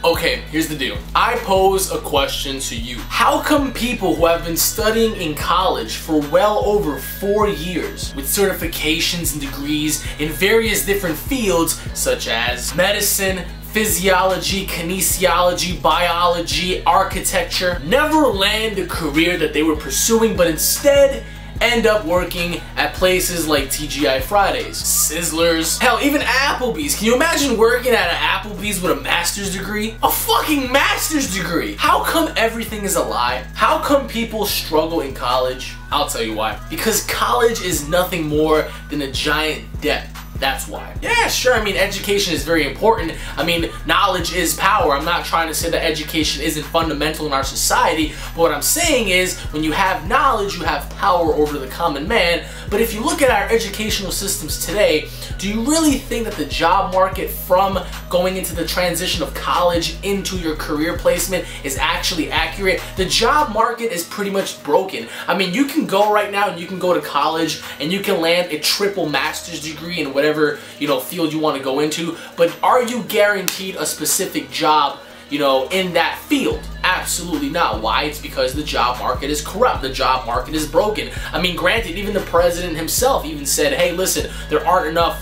Okay, here's the deal. I pose a question to you. How come people who have been studying in college for well over 4 years with certifications and degrees in various different fields such as medicine, physiology, kinesiology, biology, architecture, never land a career that they were pursuing, but instead end up working at places like TGI Fridays, Sizzlers, hell, even Applebee's? Can you imagine working at an Applebee's with a master's degree? A fucking master's degree! How come everything is a lie? How come people struggle in college? I'll tell you why. Because college is nothing more than a giant debt. That's why. Yeah, sure, I mean, education is very important. I mean, knowledge is power. I'm not trying to say that education isn't fundamental in our society, but what I'm saying is, when you have knowledge, you have power over the common man. But if you look at our educational systems today, do you really think that the job market from going into the transition of college into your career placement is actually accurate? The job market is pretty much broken. I mean, you can go right now and you can go to college and you can land a triple master's degree in whatever, you know, field you want to go into, but are you guaranteed a specific job, you know, in that field? Absolutely not. Why? It's because the job market is corrupt. The job market is broken. I mean, granted, even the president himself even said, hey, listen, there aren't enough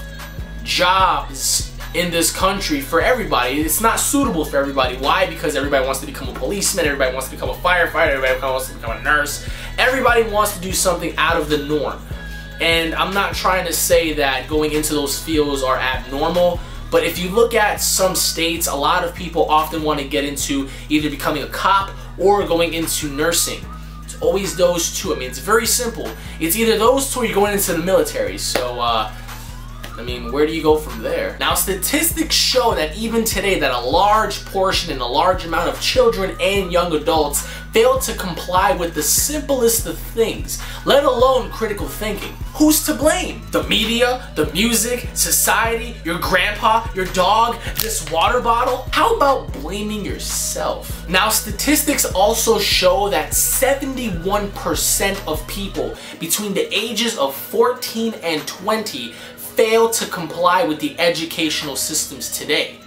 jobs in this country for everybody. It's not suitable for everybody. Why? Because everybody wants to become a policeman, everybody wants to become a firefighter, everybody wants to become a nurse. Everybody wants to do something out of the norm. And I'm not trying to say that going into those fields are abnormal, but if you look at some states, a lot of people often want to get into either becoming a cop or going into nursing. It's always those two. I mean, it's very simple. It's either those two or you're going into the military. So, I mean, where do you go from there? Now, statistics show that even today that a large portion and a large amount of children and young adults fail to comply with the simplest of things, let alone critical thinking. Who's to blame? The media, the music, society, your grandpa, your dog, this water bottle? How about blaming yourself? Now, statistics also show that 71% of people between the ages of 14 and 20 fail to comply with the educational systems today.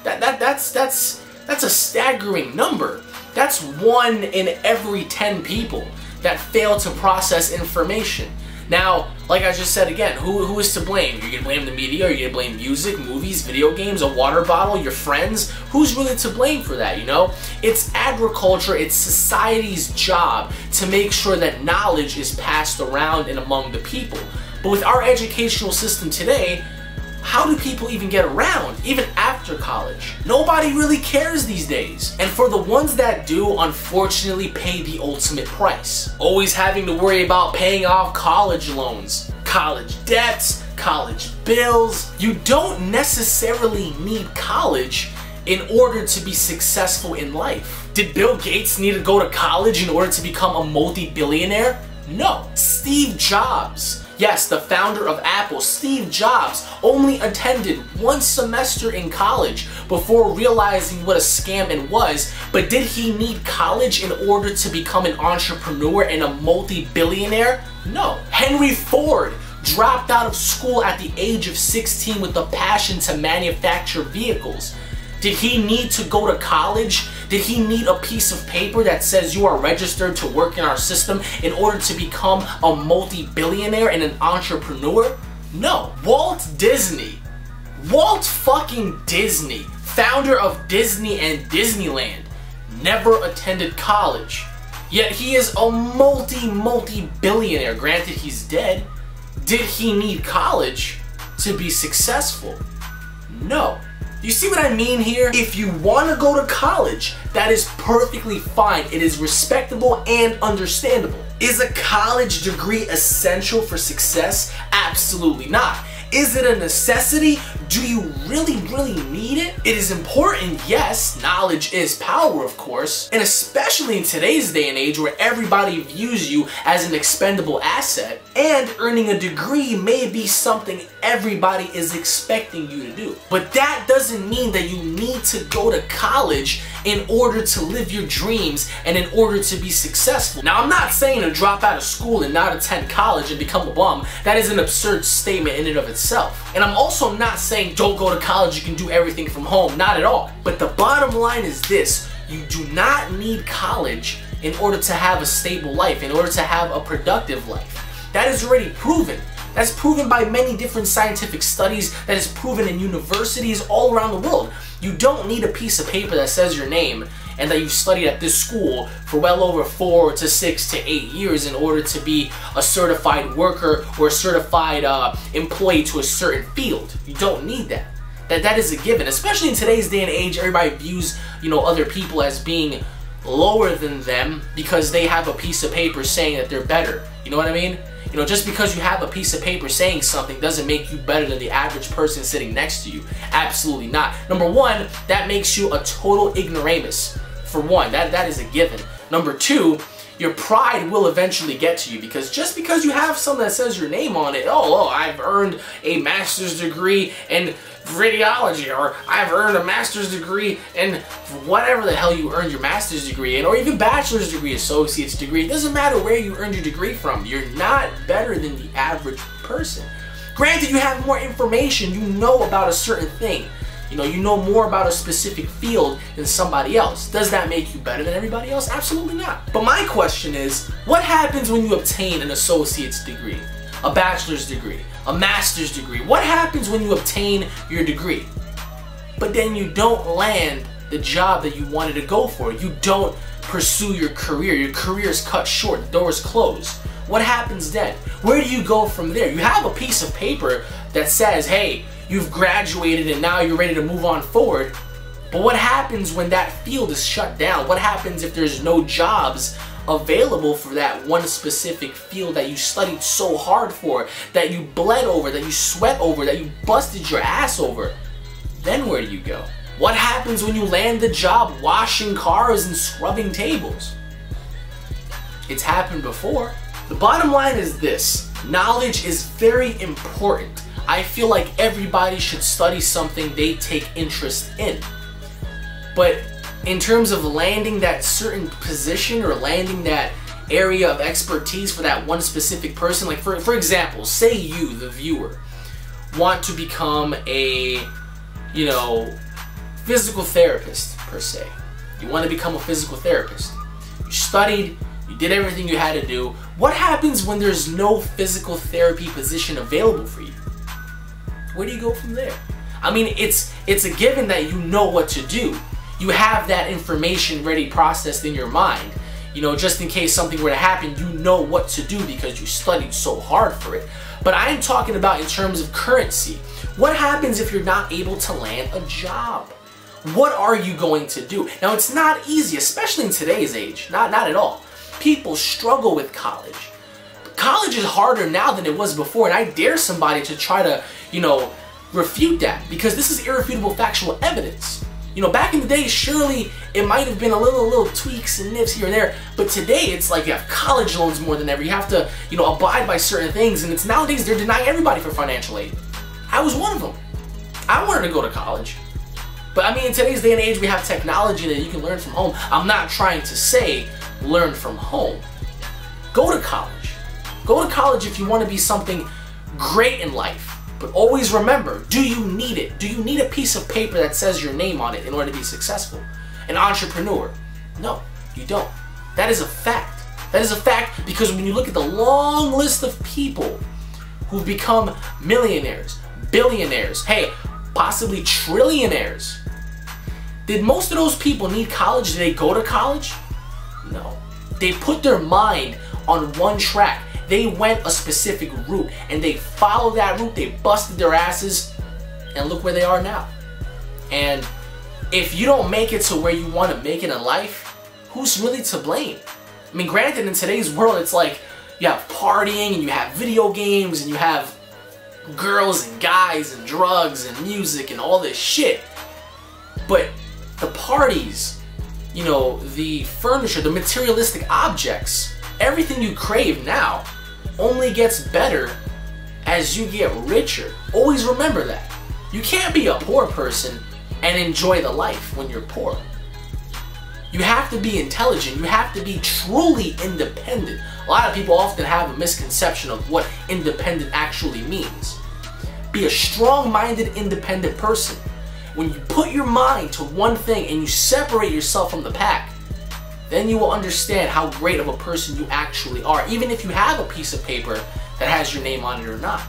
That's a staggering number. That's 1 in every 10 people that fail to process information. Now, like I just said again, who is to blame? You're gonna blame the media, or you're gonna blame music, movies, video games, a water bottle, your friends? Who's really to blame for that, you know? It's agriculture, it's society's job to make sure that knowledge is passed around and among the people. But with our educational system today, how do people even get around, even after college? Nobody really cares these days. And for the ones that do, unfortunately pay the ultimate price. Always having to worry about paying off college loans, college debts, college bills. You don't necessarily need college in order to be successful in life. Did Bill Gates need to go to college in order to become a multi-billionaire? No. Steve Jobs, yes, the founder of Apple, Steve Jobs, only attended 1 semester in college before realizing what a scam it was, but did he need college in order to become an entrepreneur and a multi-billionaire? No. Henry Ford dropped out of school at the age of 16 with a passion to manufacture vehicles. Did he need to go to college? Did he need a piece of paper that says you are registered to work in our system in order to become a multi-billionaire and an entrepreneur? No. Walt fucking Disney, founder of Disney and Disneyland, never attended college. Yet he is a multi-billionaire. Granted, he's dead. Did he need college to be successful? No. You see what I mean here? If you want to go to college, that is perfectly fine. It is respectable and understandable. Is a college degree essential for success? Absolutely not. Is it a necessity? Do you really need it? It is important, yes. Knowledge is power, of course. And especially in today's day and age where everybody views you as an expendable asset, and earning a degree may be something everybody is expecting you to do. But that doesn't mean that you need to go to college in order to live your dreams and in order to be successful. Now, I'm not saying to drop out of school and not attend college and become a bum. That is an absurd statement in and of itself. And I'm also not saying saying don't go to college, you can do everything from home. Not at all. But the bottom line is this: you do not need college in order to have a stable life, in order to have a productive life. That is already proven. That's proven by many different scientific studies. That is proven in universities all around the world. You don't need a piece of paper that says your name and that you've studied at this school for well over 4 to 6 to 8 years in order to be a certified worker or a certified employee to a certain field. You don't need that. That is a given. Especially in today's day and age, everybody views, other people as being lower than them because they have a piece of paper saying that they're better. You know what I mean? Just because you have a piece of paper saying something doesn't make you better than the average person sitting next to you. Absolutely not. Number one, that makes you a total ignoramus. For one, that is a given. Number two, your pride will eventually get to you, because just because you have something that says your name on it, oh, I've earned a master's degree in radiology, or I've earned a master's degree in whatever the hell you earned your master's degree in, or even bachelor's degree, associate's degree. It doesn't matter where you earned your degree from. You're not better than the average person. Granted, you have more information, you know about a certain thing. You know more about a specific field than somebody else. Does that make you better than everybody else? Absolutely not. But my question is, what happens when you obtain an associate's degree, a bachelor's degree, a master's degree? What happens when you obtain your degree, but then you don't land the job that you wanted to go for? You don't pursue your career is cut short, the door is closed. What happens then? Where do you go from there? You have a piece of paper that says, hey, you've graduated and now you're ready to move on forward. But what happens when that field is shut down? What happens if there's no jobs available for that one specific field that you studied so hard for, that you bled over, that you sweat over, that you busted your ass over? Then where do you go? What happens when you land the job washing cars and scrubbing tables? It's happened before. The bottom line is this: knowledge is very important. I feel like everybody should study something they take interest in. But in terms of landing that certain position or landing that area of expertise for that one specific person, like for example, say you, the viewer, want to become a, physical therapist per se. You want to become a physical therapist. You studied, you did everything you had to do. What happens when there's no physical therapy position available for you? Where do you go from there? I mean, it's a given that you know what to do. You have that information ready processed in your mind. Just in case something were to happen, you know what to do because you studied so hard for it. But I'm talking about in terms of currency. What happens if you're not able to land a job? What are you going to do? Now, it's not easy, especially in today's age. Not at all. People struggle with college. College is harder now than it was before, and I dare somebody to try to, refute that, because this is irrefutable factual evidence. Back in the day, surely it might have been a little tweaks and nips here and there, but today it's like you have college loans more than ever. You have to, abide by certain things, and it's nowadays they're denying everybody for financial aid. I was one of them. I wanted to go to college. But I mean, in today's day and age, we have technology that you can learn from home. I'm not trying to say learn from home. Go to college. Go to college if you want to be something great in life. But always remember, do you need it? Do you need a piece of paper that says your name on it in order to be successful? An entrepreneur? No, you don't. That is a fact. That is a fact, because when you look at the long list of people who've become millionaires, billionaires, hey, possibly trillionaires, did most of those people need college? Did they go to college? No. They put their mind on one track. They went a specific route and they followed that route. They busted their asses, and look where they are now. And if you don't make it to where you want to make it in life, who's really to blame? I mean, granted, in today's world, it's like you have partying and you have video games and you have girls and guys and drugs and music and all this shit. But the parties, the furniture, the materialistic objects, everything you crave now only gets better as you get richer. Always remember that. You can't be a poor person and enjoy the life when you're poor. You have to be intelligent. You have to be truly independent. A lot of people often have a misconception of what independent actually means. Be a strong-minded, independent person. When you put your mind to one thing and you separate yourself from the pack, then you will understand how great of a person you actually are, even if you have a piece of paper that has your name on it or not.